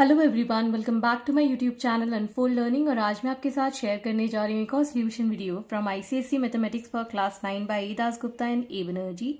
Hello everyone, welcome back to my YouTube channel unfold learning. और आज मैं आपके साथ शेयर करने जा रही हूँ एक और solution video from ICSE mathematics for class 9 by A Das Gupta and A Banerjee.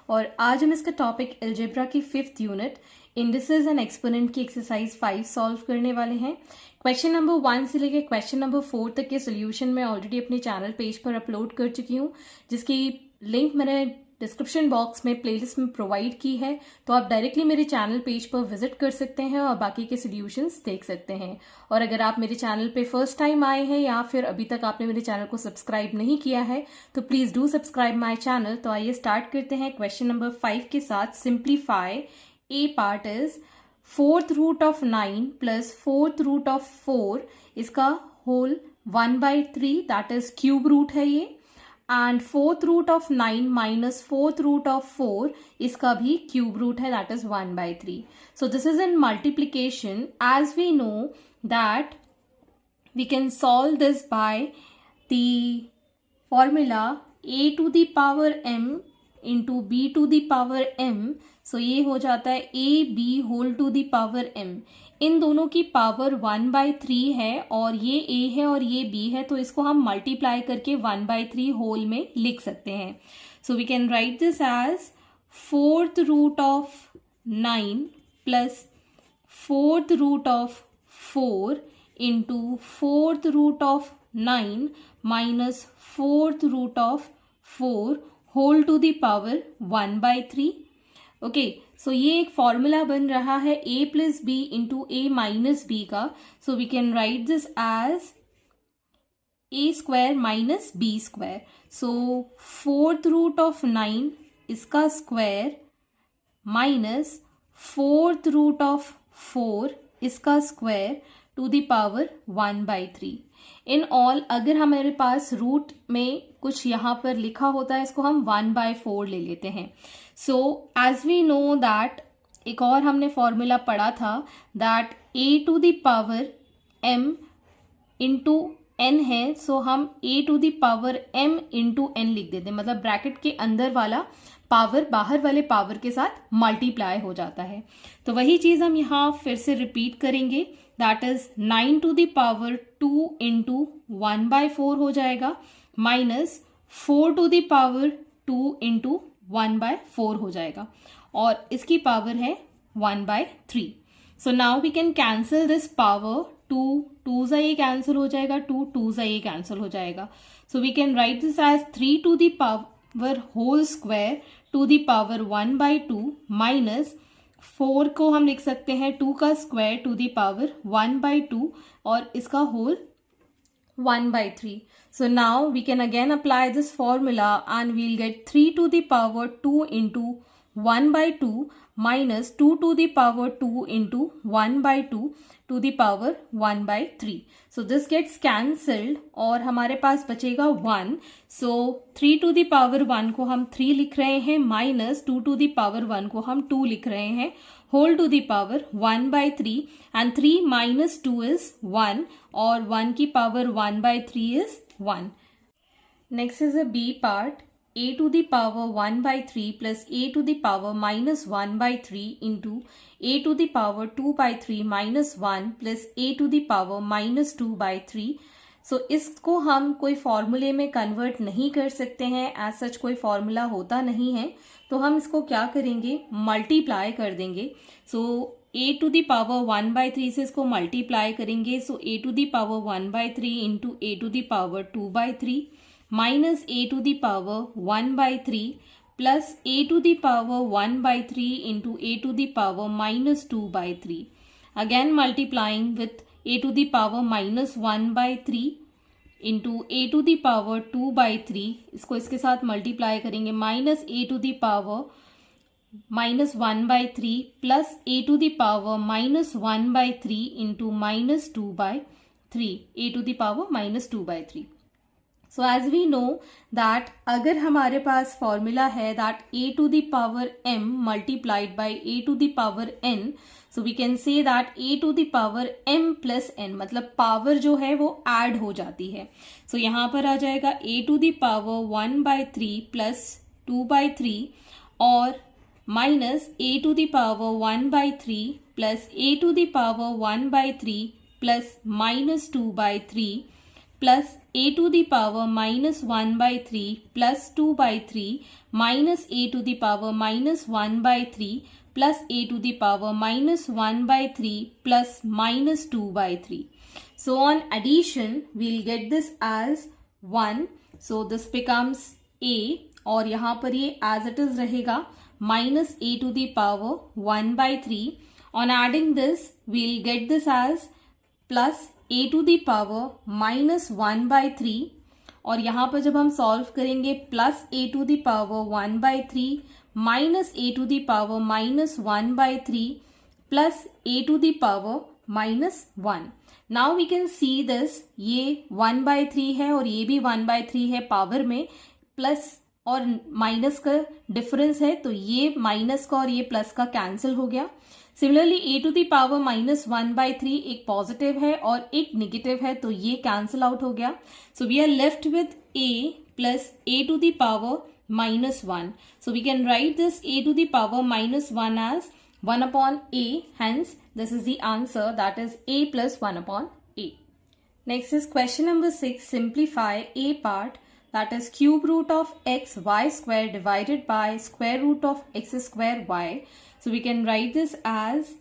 और आज हम इसका टॉपिक अलजेब्रा की 5th unit indices and exponent की एक्सरसाइज 5 सॉल्व करने वाले हैं। क्वेश्चन नंबर 1 से लेकर क्वेश्चन नंबर 4 तक के सोल्यूशन मैं ऑलरेडी अपने चैनल पेज पर अपलोड कर चुकी हूँ, जिसकी लिंक मैंने डिस्क्रिप्शन बॉक्स में प्लेलिस्ट में प्रोवाइड की है। तो आप डायरेक्टली मेरे चैनल पेज पर विजिट कर सकते हैं और बाकी के सॉल्यूशंस देख सकते हैं। और अगर आप मेरे चैनल पे फर्स्ट टाइम आए हैं या फिर अभी तक आपने मेरे चैनल को सब्सक्राइब नहीं किया है तो please do subscribe my channel. तो आइए स्टार्ट करते हैं क्वेश्चन नंबर 5 के साथ। Simplify a part is 4th root of 9 plus 4th root of 4, इसका whole 1/3 that is cube root है ये। And 4th root of 9 minus 4th root of 4, इसका भी क्यूब रूट है that is 1/3। So this is in multiplication. As we know that we can solve this by the formula a to the power m into b to the power m। So ये हो जाता है a b whole to the power m। इन दोनों की power 1/3 है और ये a है और ये b है, तो इसको हम मल्टीप्लाई करके 1/3 होल में लिख सकते हैं। So we can write this as 4th root of 9 plus 4th root of 4 into 4th root of 9 minus 4th root of 4 whole to the power 1/3। Okay, so ये एक फॉर्मूला बन रहा है a plus B into a minus B का। So we can write this as a square minus B square. So 4th root of 9 इसका square minus 4th root of 4 इसका square to the power 1/3। In all अगर हमारे पास root में कुछ यहाँ पर लिखा होता है, इसको हम 1/4 ले लेते हैं। So as we know that एक और हमने फॉर्मूला पढ़ा था that a to the power m into n है। सो हम a to the power m into n लिख देते हैं, मतलब ब्रैकेट के अंदर वाला पावर बाहर वाले पावर के साथ मल्टीप्लाई हो जाता है। तो वही चीज हम यहाँ फिर से रिपीट करेंगे, that is 9 to the power 2 into 1/4 हो जाएगा minus 4 to the power 2 into 1/4 हो जाएगा और इसकी पावर है 1/3। So now we can cancel this power. 2 से ये कैंसिल हो जाएगा, 2 से ये कैंसिल हो जाएगा। So we can write this as 3 to the power whole square to the power 1/2 minus 4 को हम लिख सकते हैं 2 का स्क्वायर टू द पावर 1/2 और इसका whole 1/3. So now we can again apply this formula and we'll get 3 to the power 2 into 1/2 minus 2 to the power 2 into 1/2 to the power 1/3. So this gets cancelled और हमारे पास बचेगा 1. So 3 to the power 1 को हम 3 लिख रहे हैं minus 2 to the power 1 को हम 2 लिख रहे हैं whole to the power 1/3 and 3 minus 2 is 1 और 1 की power 1/3 is 1. Next is a B part. A to the power 1/3 plus A to the power minus 1/3 into A to the power 2/3 minus 1 plus A to the power minus 2/3. So इसको हम कोई फॉर्मूले में convert नहीं कर सकते हैं, as such कोई फॉर्मूला होता नहीं है, तो हम इसको क्या करेंगे, मल्टीप्लाई कर देंगे। So a to the power 1/3 से इसको मल्टीप्लाई करेंगे। So a to the power 1/3 into a to the power 2/3 minus a to the power 1/3 plus a to the power 1/3 into a to the power minus 2/3। Again multiplying with a to the power minus 1/3 into a to the power 2/3, इसको इसके साथ multiply करेंगे minus a to the power minus 1/3 plus a to the power minus 1/3 into minus 2/3 a to the power minus 2/3। So as we know that अगर हमारे पास formula है that a to the power m multiplied by a to the power n, so we can say that a to the power m plus n, मतलब power जो है वो add हो जाती है। सो यहाँ पर आ जाएगा a to the power 1/3 plus 2/3 और minus a to the power 1 by 3 plus a to the power 1 by 3 plus minus 2 by 3 plus a to the power minus 1 by 3 plus 2 by 3 minus a to the power minus 1 by 3 plus a to the power minus 1 by 3 plus minus 2 by 3. So on addition, we'll get this as 1. So this becomes a और यहाँ पर ये as it is रहेगा minus a to the power 1 by 3. On adding this, we'll get this as plus a to the power minus 1 by 3. और यहाँ पर जब हम सॉल्व करेंगे plus a to the power 1 by 3 minus a to the power minus 1 by 3 plus a to the power minus 1. Now we can see this, ये 1 by 3 है और ये भी 1 by 3 है पावर में, प्लस और माइनस का डिफरेंस है तो ये माइनस का और ये प्लस का कैंसिल हो गया. Similarly a to the power minus 1 by 3 एक पॉजिटिव है और एक निगेटिव है तो ये कैंसिल आउट हो गया. So we are left with a plus a to the power minus 1. So we can write this a to the power minus 1 as 1 upon a. Hence, this is the answer, that is a plus 1 upon a. Next is question number 6. Simplify a part, that is cube root of x y square divided by square root of x square y. So we can write this as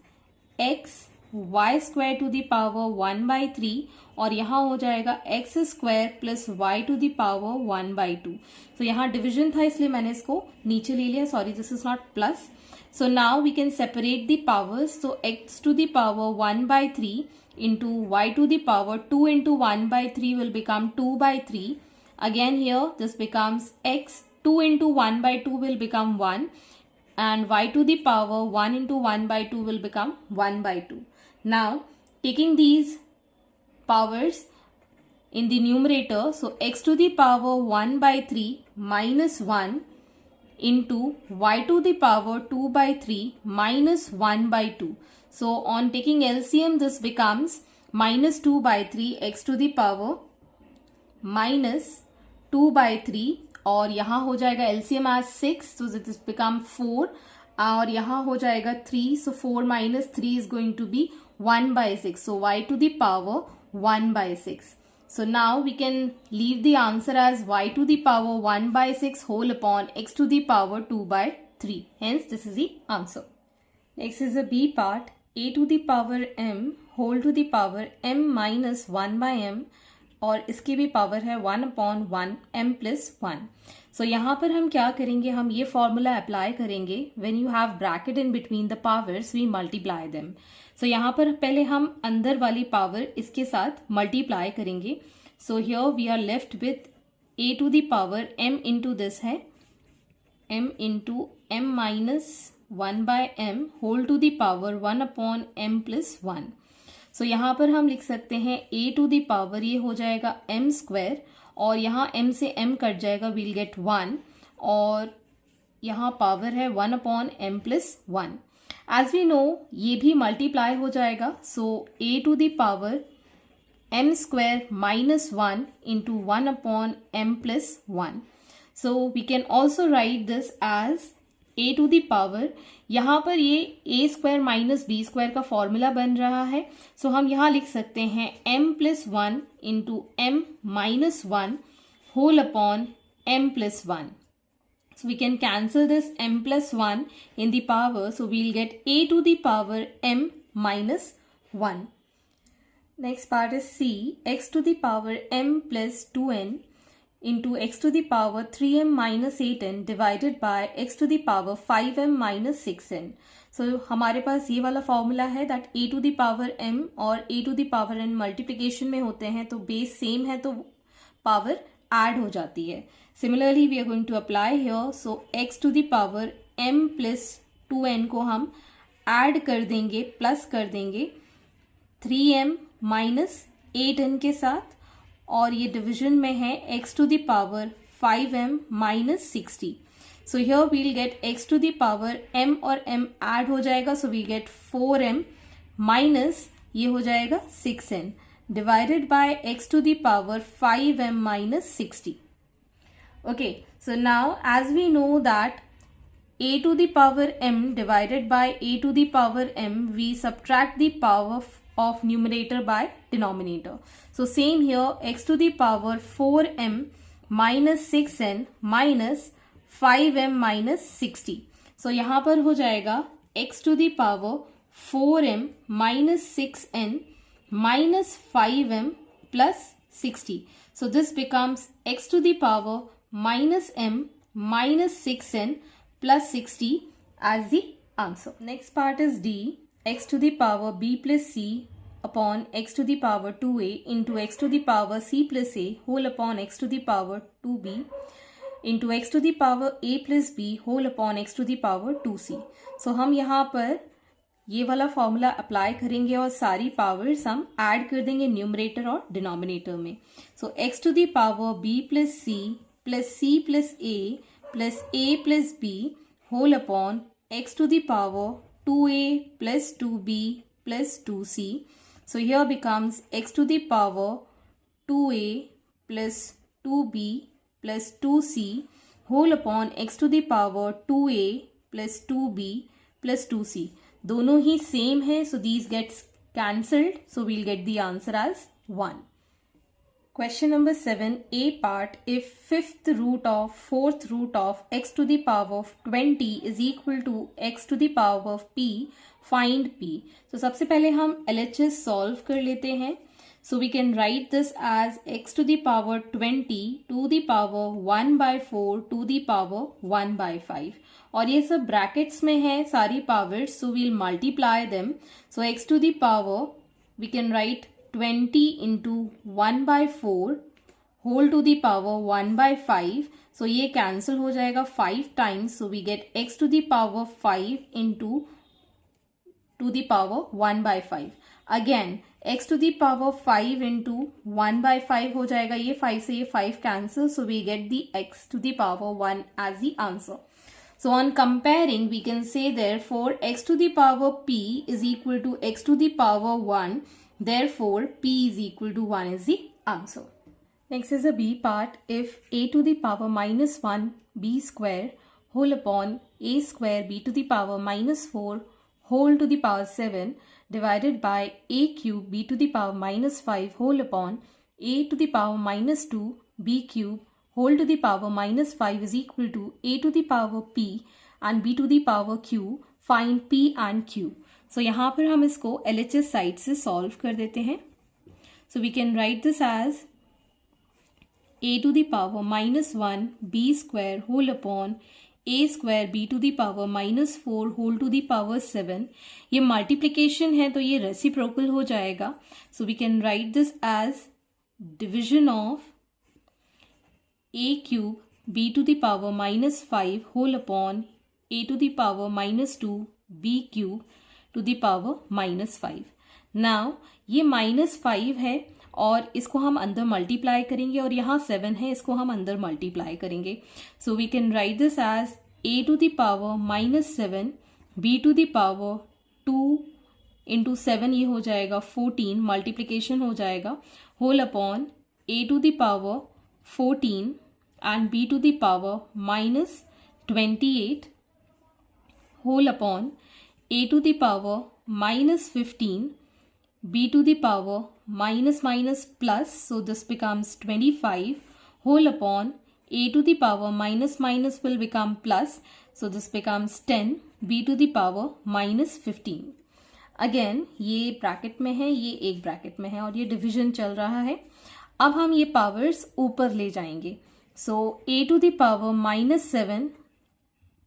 x y square to the power 1 by 3 और यहाँ हो जाएगा x square plus y to the power 1 by 2. तो यहाँ division था इसलिए मैंने इसको नीचे ले लिया. Sorry, this is not plus. So now we can separate the powers. तो x to the power 1 by 3 into y to the power 2 into 1 by 3 will become 2 by 3. Again here this becomes x 2 into 1 by 2 will become 1 and y to the power 1 into 1 by 2 will become 1 by 2. Now taking these powers in the numerator, so x to the power 1 by 3 minus 1 into y to the power 2 by 3 minus 1 by 2. So on taking LCM this becomes minus 2 by 3 x to the power minus 2 by 3 और यहाँ हो जाएगा LCM as 6, so this become 4 और यहाँ हो जाएगा 3, so 4 minus 3 is going to be 1 by 6. So y to the power 1 by 6. So now we can leave the answer as y to the power 1 by 6 whole upon x to the power 2 by 3. Hence this is the answer. Next is the B part. A to the power m whole to the power m minus 1 by m और इसकी भी power है 1 upon 1 m plus 1. So यहाँ पर हम क्या करेंगे, हम ये फॉर्मूला अप्लाई करेंगे. When you have bracket in between the powers, we multiply them. So यहाँ पर पहले हम अंदर वाली पावर इसके साथ मल्टीप्लाई करेंगे. So here we are left with a to the power m into this है m into m minus 1 by m whole to the power 1 upon m plus 1. So यहाँ पर हम लिख सकते हैं a to the power ये हो जाएगा m square और यहाँ m से m कट जाएगा, we'll get 1 और यहाँ पावर है 1 upon m plus 1. As we know ये भी मल्टीप्लाई हो जाएगा. So a to the power m square minus 1 into 1 upon m plus 1. So we can also write this as a to the power. यहाँ पर ये a square minus b square का formula बन रहा है. So हम यहाँ लिख सकते हैं m plus 1 into m minus 1 whole upon m plus 1. So we can cancel this m plus 1 in the power. So we'll get a to the power m minus 1. Next part is C. X to the power m plus 2n into x to the power 3m minus 8n divided by x to the power 5m minus 6n. So हमारे पास ये वाला formula है that a to the power m और a to the power n multiplication में होते हैं तो base same है तो पावर ऐड हो जाती है. Similarly we are going to apply here. So x to the power m plus 2n को हम ऐड कर देंगे, प्लस कर देंगे 3m माइनस 8n के साथ और ये डिविजन में है x to the power 5m minus 60. So here we'll get x to the power m और m ऐड हो जाएगा. So we get 4m minus ये हो जाएगा 6n divided by x to the power 5m minus 60. Okay, so now as we know that a to the power m divided by a to the power m, we subtract the power of numerator by denominator. So same here, x to the power 4m minus 6n minus 5m minus 60. So यहाँ पर हो जाएगा x to the power 4m minus 6n minus 5m plus 60. So this becomes x to the power minus m minus 6n plus 60 as the answer. Next part is D. X to the power b plus c upon x to the power 2a into x to the power c plus a whole upon x to the power 2b into x to the power a plus b whole upon x to the power 2c. So हम यहाँ पर ये वाला formula apply करेंगे और सारी powers हम add कर देंगे न्यूमरेटर और डिनोमिनेटर में. So x to the power b plus c plus a plus b whole upon x to the power 2a plus 2b plus 2c. So here becomes x to the power 2a plus 2b plus 2c whole upon x to the power 2a plus 2b plus 2c. दोनों ही same है, so these gets cancelled, so we'll get the answer as 1. Question number 7, A part. If fifth root of fourth root of x to the power of 20 is equal to x to the power of p, find p. So सबसे पहले हम LHS solve कर लेते हैं. So we can write this as x to the power 20 to the power 1 by 4 to the power 1 by 5. और ये सब brackets में है सारी powers, so we'll multiply them. So x to the power we can write 20 into 1 by 4 whole to the power 1 by 5. So ये cancel हो जाएगा 5 times, so we get x to the power 5 into to the power 1 by 5. Again x to the power 5 into 1 by 5 हो जाएगा, ये 5 से ये 5 cancel, so we get the x to the power 1 as the answer. So on comparing, we can say therefore x to the power p is equal to x to the power 1. Therefore, p is equal to 1 is the answer. Next is the B part. If a to the power minus 1 b square whole upon a square b to the power minus 4 whole to the power 7 divided by a cube b to the power minus 5 whole upon a to the power minus 2 b cube whole to the power minus 5 is equal to a to the power p and b to the power q, find p and q. So यहाँ पर हम इसको LHS side से solve कर देते हैं. So we can write this as a to the power minus 1 b square whole upon a square b to the power minus 4 whole to the power 7. ये multiplication है तो ये रेसिप्रोकल हो जाएगा. So we can write this as division of a cube b to the power minus 5 whole upon a to the power minus 2 b cube to the power minus 5. Now ये minus 5 है और इसको हम अंदर multiply करेंगे और यहाँ 7 है, इसको हम अंदर मल्टीप्लाई करेंगे. So we can write this as a to the power minus 7 b to the power 2 into 7, ये हो जाएगा 14, मल्टीप्लिकेशन हो जाएगा, whole upon a to the power 14 and b to the power minus 28 whole upon a to the power minus 15 b to the power minus plus, so this becomes 25 whole upon a to the power minus will become plus, so this becomes 10 b to the power minus 15. Again ये bracket में है, ये एक bracket में है और ये division चल रहा है. अब हम ये पावर्स ऊपर ले जाएंगे. सो a to the power minus 7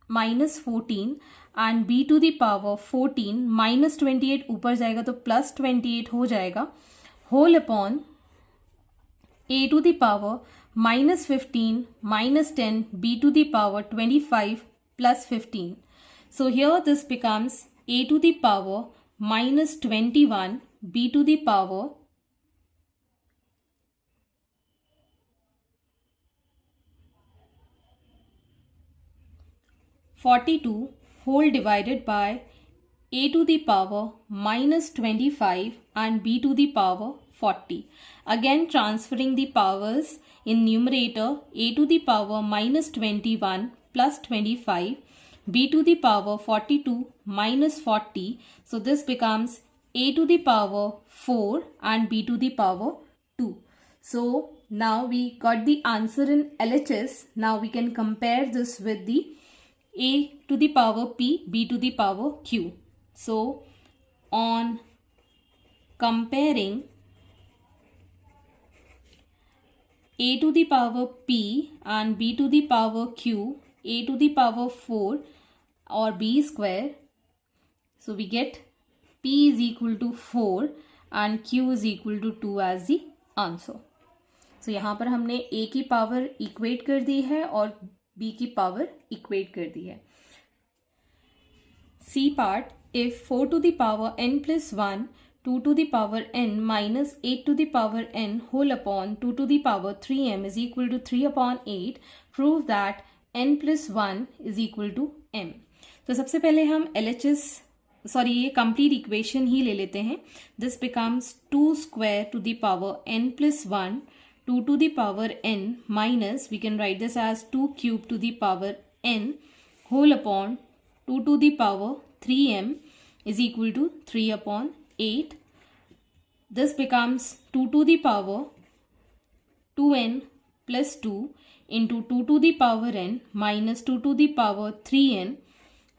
minus 14 and b to the power 14 minus 28 ऊपर जाएगा तो plus 28 हो जाएगा, whole upon a to the power minus 15 minus 10 b to the power 25 plus 15. So here this becomes a to the power minus 21 b to the power 42 whole divided by a to the power minus 25 and b to the power 40. Again transferring the powers in numerator, a to the power minus 21 plus 25 b to the power 42 minus 40. So this becomes a to the power 4 and b to the power 2. So now we got the answer in LHS. Now we can compare this with the a to the power p, b to the power q. So on comparing a to the power p and b to the power q, a to the power 4 or b square, so we get p is equal to 4 and q is equal to 2 as the answer. So यहाँ पर हमने a की power equate कर दी है और b की power equate कर दी है. C part, if 4 to the power n plus 1, 2 to the power n minus 8 to the power n whole upon 2 to the power 3m is equal to 3 upon 8, prove that n plus 1 is equal to m. तो सबसे पहले हम ये complete equation ही ले लेते हैं. This becomes 2 square to the power n plus 1, 2 to the power n minus, we can write this as 2 cube to the power n whole upon 2 to the power 3m is equal to 3 upon 8. This becomes 2 to the power 2n plus 2 into 2 to the power n minus 2 to the power 3n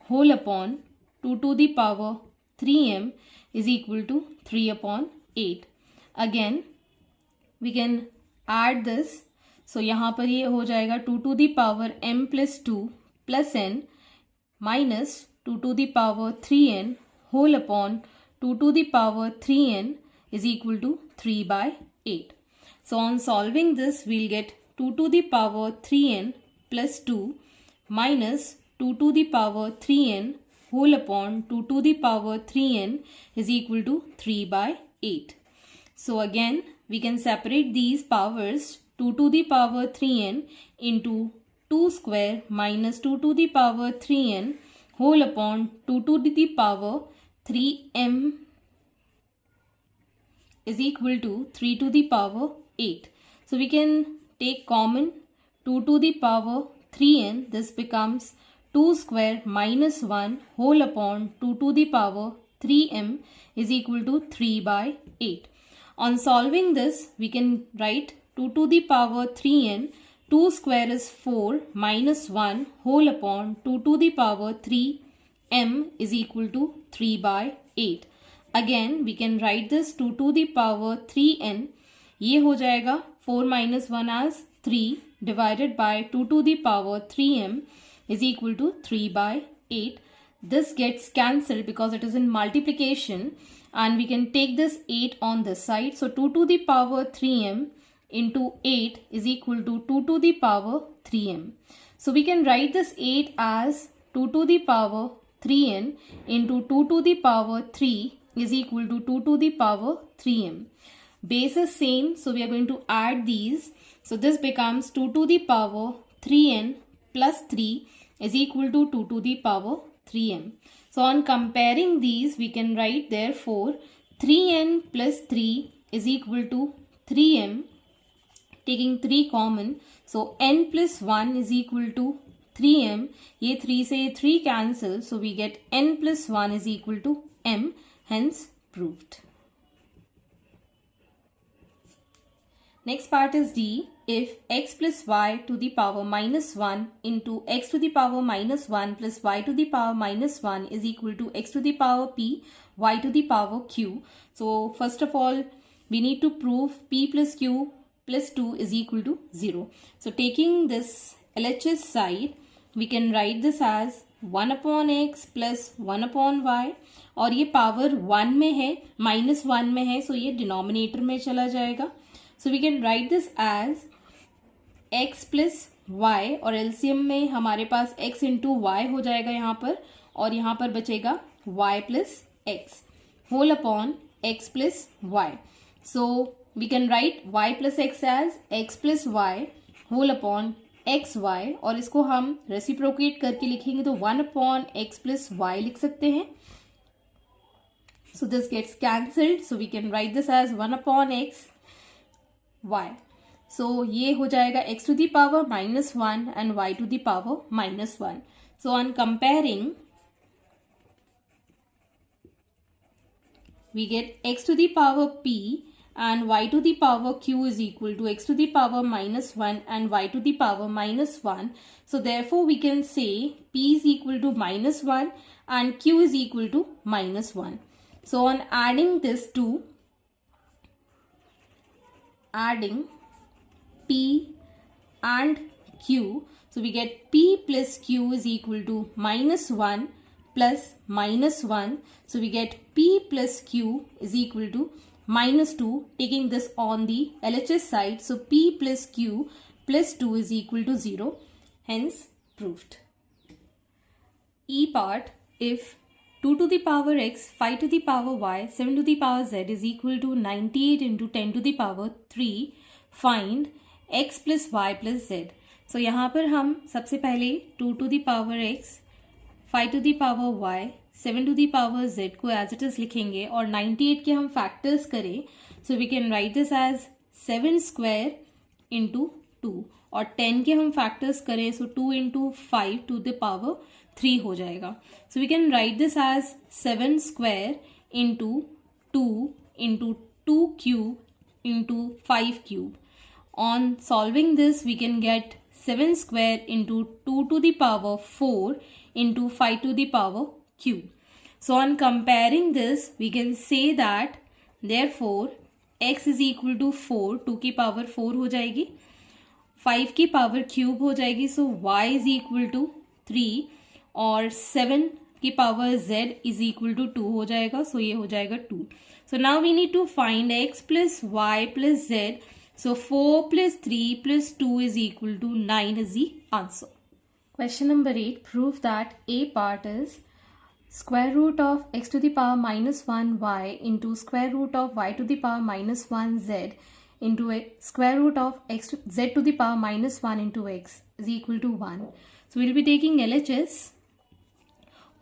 whole upon 2 to the power 3m is equal to 3 upon 8. Again, we can add this. So यहाँ पर ये हो जाएगा 2 to the power m plus 2 plus n minus 2 to the power 3n whole upon 2 to the power 3n is equal to 3 by 8. So on solving this, we'll get 2 to the power 3n plus 2 minus 2 to the power 3n whole upon 2 to the power 3n is equal to 3 by 8. So again, we can separate these powers 2 to the power 3n into 2 square minus 2 to the power 3n whole upon 2 to the power 3m is equal to 3 to the power 8. So we can take common 2 to the power 3n. This becomes 2 square minus 1 whole upon 2 to the power 3m is equal to 3 by 8. On solving this, we can write 2 to the power 3n, 2 square is 4 minus 1 whole upon 2 to the power 3m is equal to 3 by 8. Again, we can write this 2 to the power 3n. ये हो जाएगा 4 minus 1 as 3 divided by 2 to the power 3m is equal to 3 by 8. This gets cancelled because it is in multiplication, and we can take this 8 on this side. So 2 to the power 3m into 8 is equal to 2 to the power 3m. So we can write this 8 as 2 to the power 3n into 2 to the power 3 is equal to 2 to the power 3m. Base is same, so we are going to add these. So this becomes 2 to the power 3n plus 3 is equal to 2 to the power 3m. So on comparing these, we can write therefore 3n plus 3 is equal to 3m, taking 3 common. So n plus 1 is equal to 3m. ये 3 से 3 cancel, so we get n plus 1 is equal to m, hence proved. Next part is D. If x plus y to the power minus 1 into x to the power minus 1 plus y to the power minus 1 is equal to x to the power p, y to the power q. So first of all, we need to prove p plus q plus 2 is equal to 0. So taking this LHS side, we can write this as 1 upon x plus 1 upon y. और ये power 1 में है, minus 1 में है, so ये denominator में चला जाएगा. So we can write this as x plus y, और LCM में हमारे पास x into y हो जाएगा यहाँ पर, और यहाँ पर बचेगा y plus x whole upon x plus y. So we can write y plus x as x plus y whole upon xy, और इसको हम रेसिप्रोकेट करके लिखेंगे तो 1 upon x plus y लिख सकते हैं. So this gets cancelled, so we can write this as 1 upon x y. So ये हो जाएगा x to the power minus 1 and y to the power minus 1. So on comparing, we get x to the power p and y to the power q is equal to x to the power minus 1 and y to the power minus 1. So therefore we can say p is equal to minus 1 and q is equal to minus 1. So on adding this to p and q, so we get p plus q is equal to minus 1 plus minus 1. So we get p plus q is equal to minus 2, taking this on the LHS side. So p plus q plus 2 is equal to 0, hence proved. E part, if 2 to the power x, 5 to the power y, 7 to the power z is equal to 98 into 10 to the power 3, find x plus y plus z. So यहाँ पर हम सबसे पहले 2 to the power x, 5 to the power y, 7 to the power z को as it is लिखेंगे और 98 के हम फैक्टर्स करें. So we can write this as 7 square into 2 और 10 के हम फैक्टर्स करें, so 2 into 5 to the power 3 हो जाएगा. So we can write this as 7 square into 2 cube into 5 cube. On solving this, we can get 7 square into 2 to the power 4 into 5 to the power cube. So on comparing this, we can say that therefore x is equal to 4, 2 की power 4 हो जाएगी, 5 की power cube हो जाएगी, so y is equal to 3 और 7 की power z is equal to 2 हो जाएगा, so ये हो जाएगा 2. So now we need to find x plus y plus z. So 4 plus 3 plus 2 is equal to 9 is the answer. Question number 8. Prove that A part is square root of x to the power minus 1 y into square root of y to the power minus 1 z into a square root of x to z to the power minus 1 into x is equal to 1. So we'll be taking LHS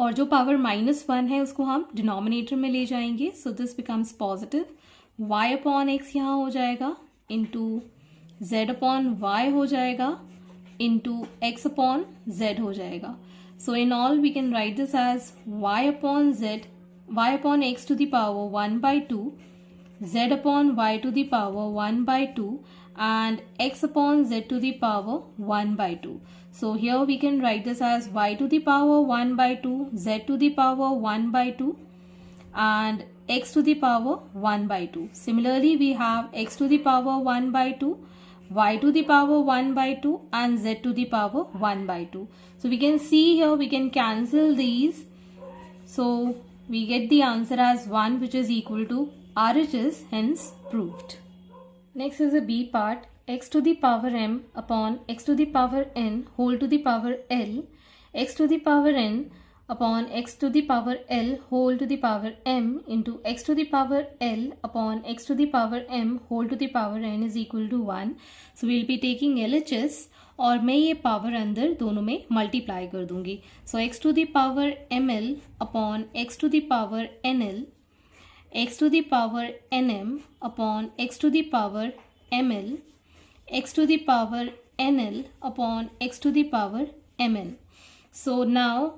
और जो power minus 1 है उसको हम denominator में ले जाएंगे. So this becomes positive. y upon x यहाँ हो जाएगा इंटू z अपॉन वाई हो जाएगा इंटू एक्स अपॉन z हो जाएगा. So in all we can write this as y upon z, y upon X to the power 1/2, z upon y to the power 1/2 and x upon z to the power 1/2. So here we can write this as y to the power 1/2, z to the power 1/2 and x to the power 1/2. Similarly, we have x to the power 1/2, y to the power 1/2 and z to the power 1/2. So we can see here we can cancel these. So we get the answer as 1, which is equal to RHS, hence proved. Next is a B part. X to the power m upon x to the power n whole to the power l, x to the power n upon x to the power l whole to the power m into x to the power l upon x to the power m whole to the power n is equal to 1. So we will be taking LHS और मैं ये power अंदर दोनों में multiply कर दूंगी. सो x to the power ml upon x to the power nl, x to the power nm upon x to the power ml, x to the power nl upon x to the power mn. So now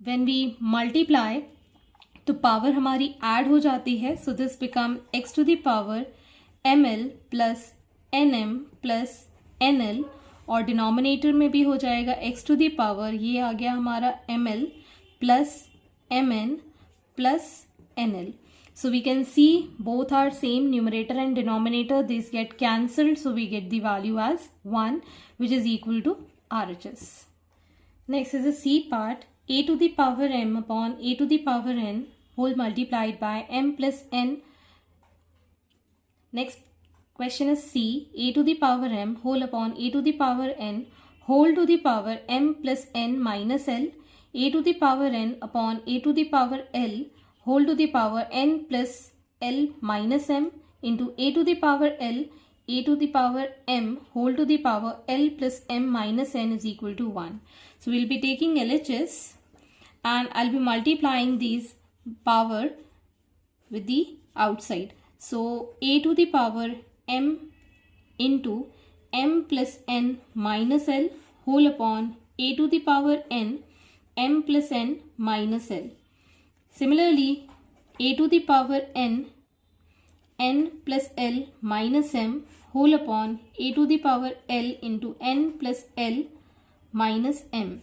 when we multiply तो power हमारी add हो जाती है. So this become x to the power ml plus nm plus nl और denominator में भी हो जाएगा x to the power, ये आ गया हमारा ml plus mn plus nl. So we can see both are same numerator and denominator. These get cancelled. So we get the value as 1, which is equal to RHS. Next is the C part. A to the power m upon a to the power n whole multiplied by m plus n. Next question is C. A to the power m whole upon a to the power n whole to the power m plus n minus l. A to the power n upon a to the power l whole to the power n plus l minus m into a to the power l, a to the power m whole to the power l plus m minus n is equal to 1. So we'll be taking LHS and I'll be multiplying these power with the outside. So a to the power m into m plus n minus l whole upon a to the power n m plus n minus l. Similarly, a to the power n plus l minus m whole upon a to the power l into n plus l minus m.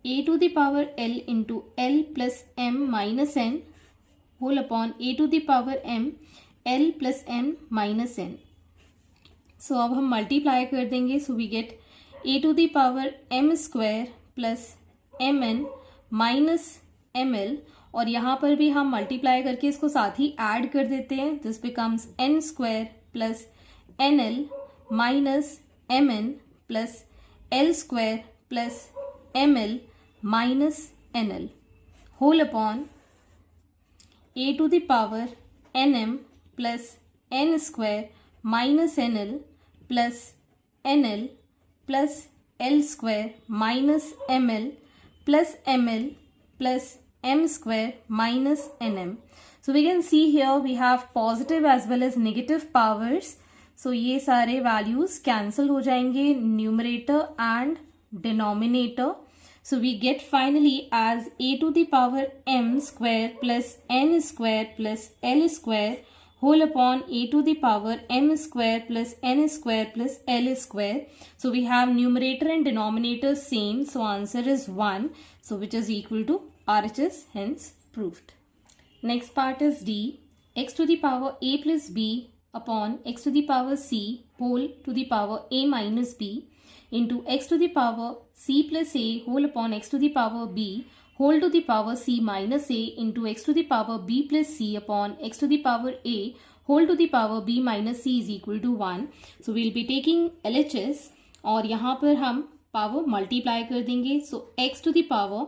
A to the power l into l plus m minus n whole upon a to the power m l plus m minus n. So अब हम multiply कर देंगे. So we get a to the power m square plus mn minus ml, और यहाँ पर भी हम multiply करके इसको साथ ही ऐड कर देते हैं. This becomes n square plus nl minus mn plus l square plus ml minus nl whole upon a to the power nm plus n square minus nl plus nl plus l square minus ml plus ml plus m square minus nm. So we can see here we have positive as well as negative powers. So ये सारे values cancel हो जाएंगे numerator and denominator. So we get finally as a to the power m square plus n square plus l square whole upon a to the power m square plus n square plus l square. So we have numerator and denominator same. So answer is 1. So which is equal to RHS, hence proved. Next part is D. X to the power a plus b upon x to the power c whole to the power a minus b into x to the power c plus a whole upon x to the power b whole to the power c minus a into x to the power b plus c upon x to the power a whole to the power b minus c is equal to 1. So we will be taking LHS और यहाँ पर हम power multiply कर देंगे. So x to the power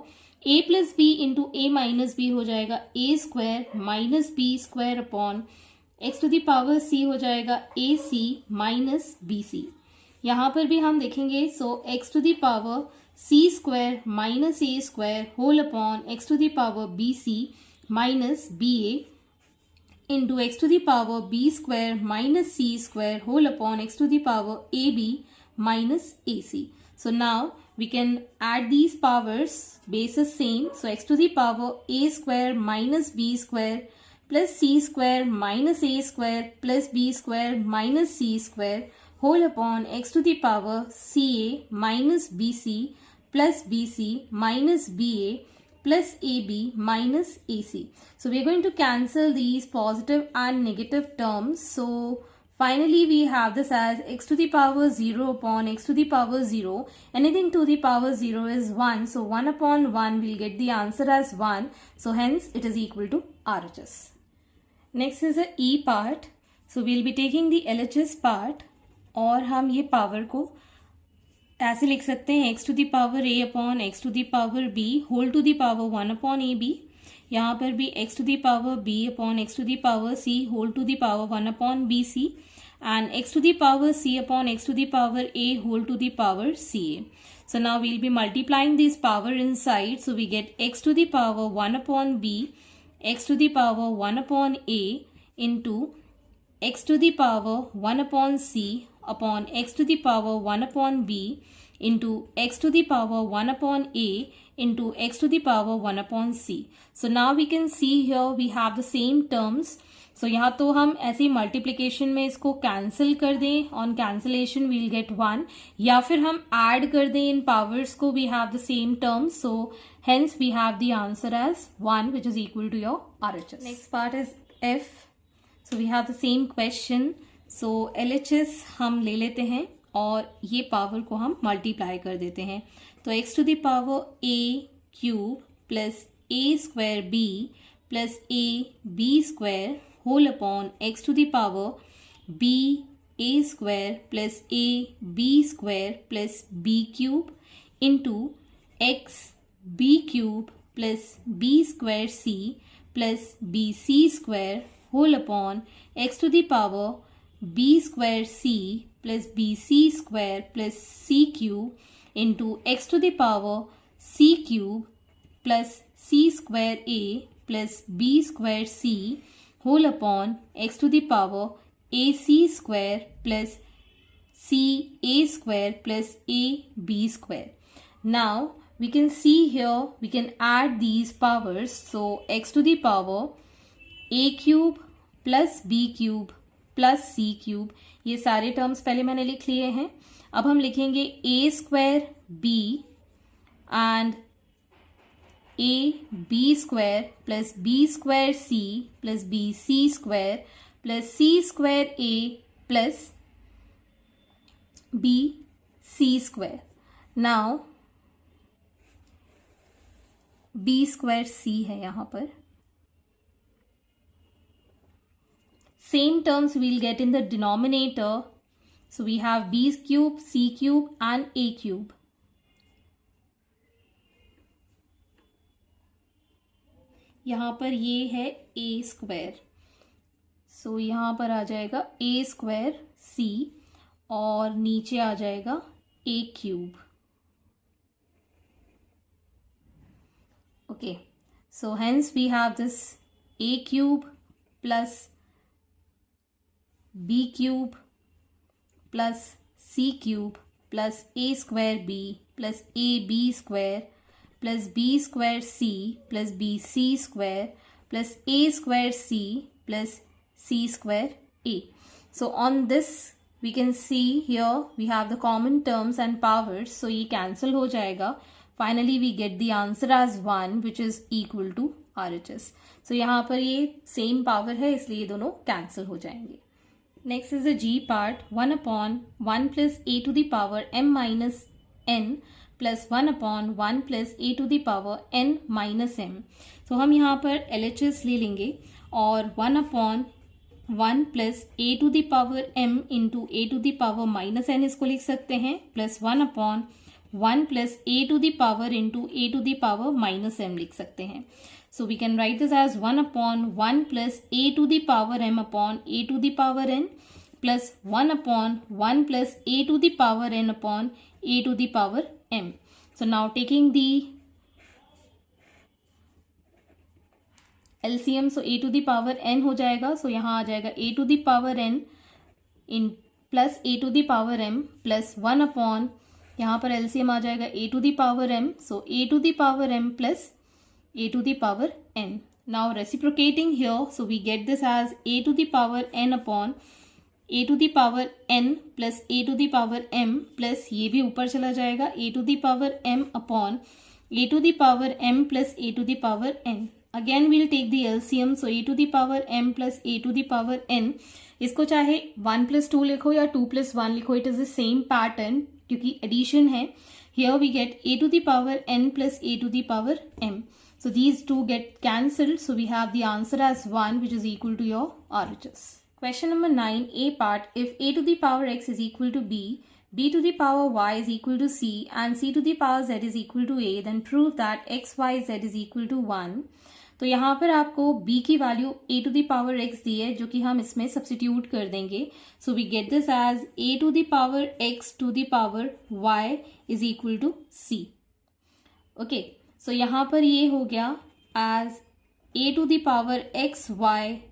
a plus B into A minus B हो जाएगा A square minus B square upon X to the power C हो जाएगा ए सी माइनस बी सी. यहाँ पर भी हम देखेंगे. So X to the power C square minus A square whole upon X to the power B C minus B A into X to the power B square minus C square whole upon X to the power A B minus AC. So now we can add these powers, bases same. So x to the power a square minus b square plus c square minus a square plus b square minus c square whole upon x to the power ca minus bc plus bc minus ba plus ab minus ac. So we are going to cancel these positive and negative terms. So finally we have this as x to the power 0 upon x to the power 0. Anything to the power 0 is 1. So 1 upon 1 will get the answer as 1. So hence it is equal to RHS. Next is the E part. So we will be taking the LHS part और हम ये power को ऐसे लिख सकते हैं x to the power a upon x to the power b whole to the power 1 upon ab. यहाँ पर भी x to the power b upon x to the power c whole to the power 1 upon bc and x to the power c upon x to the power a whole to the power ca. So now we will be multiplying this power inside. So we get x to the power 1 upon b, x to the power 1 upon a into x to the power 1 upon c upon x to the power 1 upon b into x to the power 1 upon a into x to the power 1 upon c. So now we can see here we have the same terms. So यहाँ तो हम ऐसे multiplication में इसको cancel कर दें, on cancellation we'll gate 1, या फिर हम ऐड कर दें इन पावर्स को, we have the same terms. So hence we have the answer as 1 which is equal to your RHS. Next part is F. So we have the same question. So LHS हम ले लेते हैं और ये power को हम multiply कर देते हैं. तो x to the power a cube plus a square b plus a b square whole upon x to the power b a square plus a b square plus b cube into x b cube plus b square c plus b c square whole upon x to the power b square c plus b c square plus c cube into x to the power c cube plus c square a plus b square c whole upon x to the power ac square plus c a square plus a b square. Now we can see here, we can add these powers. So x to the power a cube plus b cube plus c cube, ये सारे terms पहले मैंने लिख लिए हैं. अब हम लिखेंगे a square b and a b square plus b square c plus b c square plus c square a plus b c square. Now b square c है यहाँ पर. Same terms we'll get in the denominator. So we have b cube, c cube and a cube. यहाँ पर ये है a square. So यहाँ पर आ जाएगा a स्क्वायर c और नीचे आ जाएगा a cube. Okay. So hence we have this a cube plus b cube plus c cube plus a square b plus ab square plus b square c plus bc square plus a square c plus c square a. So on this we can see here we have the common terms and powers. So ये cancel हो जाएगा. Finally we get the answer as 1 which is equal to RHS. So यहाँ पर ये same power है इसलिए ये दोनों cancel हो जाएंगे. Next is the G part. 1 upon 1 plus a to the power m minus n plus 1 upon 1 plus a to the power n minus m. So हम यहाँ पर LHS ले लेंगे और 1 upon 1 plus a to the power m into a to the power minus n इसको लिख सकते हैं plus 1 upon 1 plus a to the power into a to the power minus m लिख सकते हैं. So we can write this as 1 upon 1 plus a to the power m upon a to the power n plus 1 upon 1 plus a to the power n upon a to the power m. So now taking the LCM, so a to the power n हो जाएगा. So यहाँ आ जाएगा a to the power n in plus a to the power m plus 1 upon, यहाँ पर LCM आ जाएगा a to the power m. So a to the power m plus a to the power n. Now reciprocating here, so we get this as a to the power n upon a to the power n plus a to the power m plus ये भी ऊपर चला जाएगा a to the power m upon a to the power m plus a to the power n. Again we'll take the LCM, so a to the power m plus a to the power n. इसको चाहे 1 plus 2 लिखो या 2 plus 1 लिखो, it is the same pattern क्योंकि addition है. Here we get a to the power n plus a to the power m. So these two get cancelled. So we have the answer as 1 which is equal to your RHS. Question number 9, A part. If a to the power x is equal to b, b to the power y is equal to c and c to the power z is equal to a, then prove that x, y, z is equal to 1. तो यहाँ पर आपको b की value a to the power x दी है जो कि हम इसमें सब्स्टिट्यूट कर देंगे. So we get this as a to the power x to the power y is equal to c. Okay. So यहाँ पर ये हो गया as a to the power x y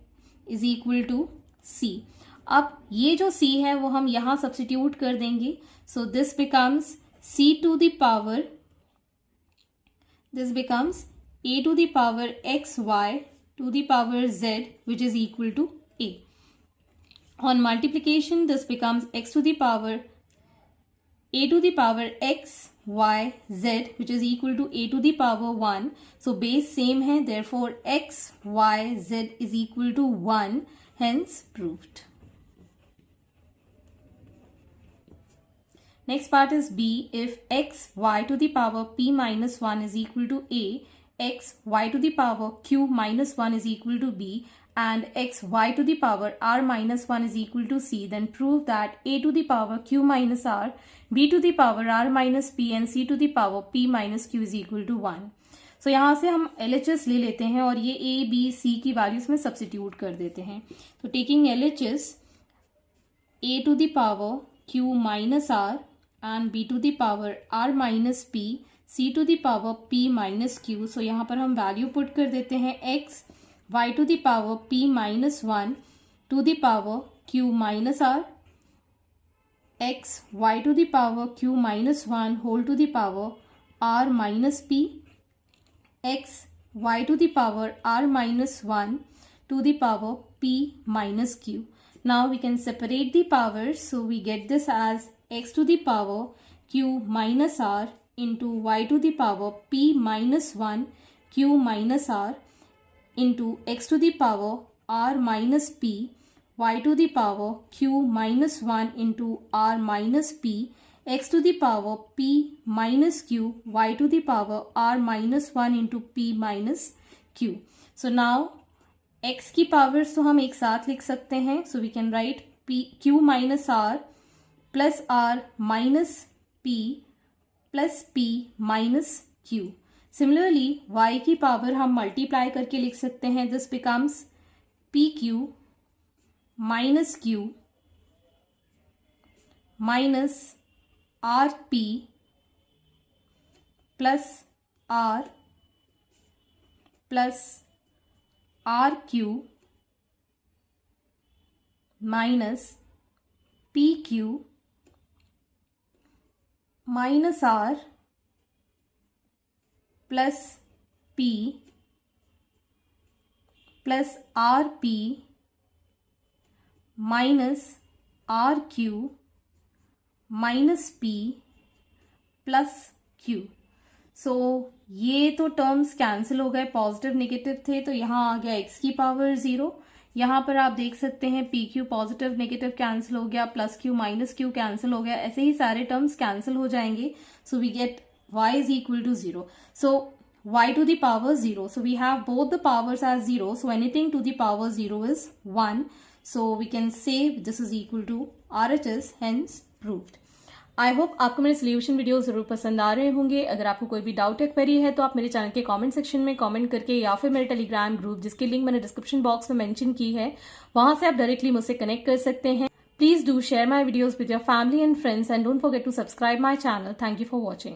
is equal to c. अब ये जो c है वो हम यहाँ सब्स्टिट्यूट कर देंगे. So this becomes c to the power, this becomes a to the power x y to the power z which is equal to a. On multiplication this becomes x to the power a to the power x y z which is equal to a to the power 1. So base same है, therefore x y z is equal to 1, hence proved. Next part is B. If x y to the power p minus 1 is equal to a, x y to the power q minus 1 is equal to b and x y to the power r minus 1 is equal to c, then prove that a to the power q minus r, b to the power r minus p and c to the power p minus q is equal to 1. So यहाँ से हम LHS ले लेते हैं और ये a b c की values में सब्स्टिट्यूट कर देते हैं. तो taking LHS, a to the power q minus r and b to the power r minus p, c to the power p minus q. So यहाँ पर हम वैल्यू पुट कर देते हैं x y to the power p minus 1 to the power q minus r, x y to the power q minus 1 whole to the power r minus p, x y to the power r minus 1 to the power p minus q. Now we can separate the powers, so we get this as x to the power q minus r into y to the power p minus 1 q minus r into x to the power r minus p y to the power q minus 1 into r minus p x to the power p minus q y to the power r minus 1 into p minus q. So now x की powers तो हम एक साथ लिख सकते हैं. So we can write p q minus r plus r minus p plus p minus q. Similarly y की power हम मल्टीप्लाई करके लिख सकते हैं. This becomes pq minus q minus rp plus r plus rq minus pq minus r plus p plus rp minus rq minus p plus q. सो ये तो terms cancel हो गए, पॉजिटिव नेगेटिव थे, तो यहाँ आ गया x की पावर 0. यहाँ पर आप देख सकते हैं p q positive negative cancel हो गया, plus q minus q cancel हो गया, ऐसे ही सारे टर्म्स कैंसिल हो जाएंगे. So we get y is equal to 0. So y to the power 0. So we have both the powers as 0. So anything to the power 0 is 1. So we can say this is equal to RHS, hence proved. I hope आपको मेरे solution video जरूर पसंद आ रहे होंगे. अगर आपको कोई भी डाउट या क्वेरी है तो आप मेरे चैनल के कमेंट सेक्शन में कमेंट करके या फिर मेरे टेलीग्राम ग्रुप जिसकी लिंक मैंने डिस्क्रिप्शन बॉक्स में मेंशन की है वहां से आप डायरेक्टली मुझसे कनेक्ट कर सकते हैं. Please do share my videos with your family and friends and don't forget to subscribe my channel. Thank you for watching.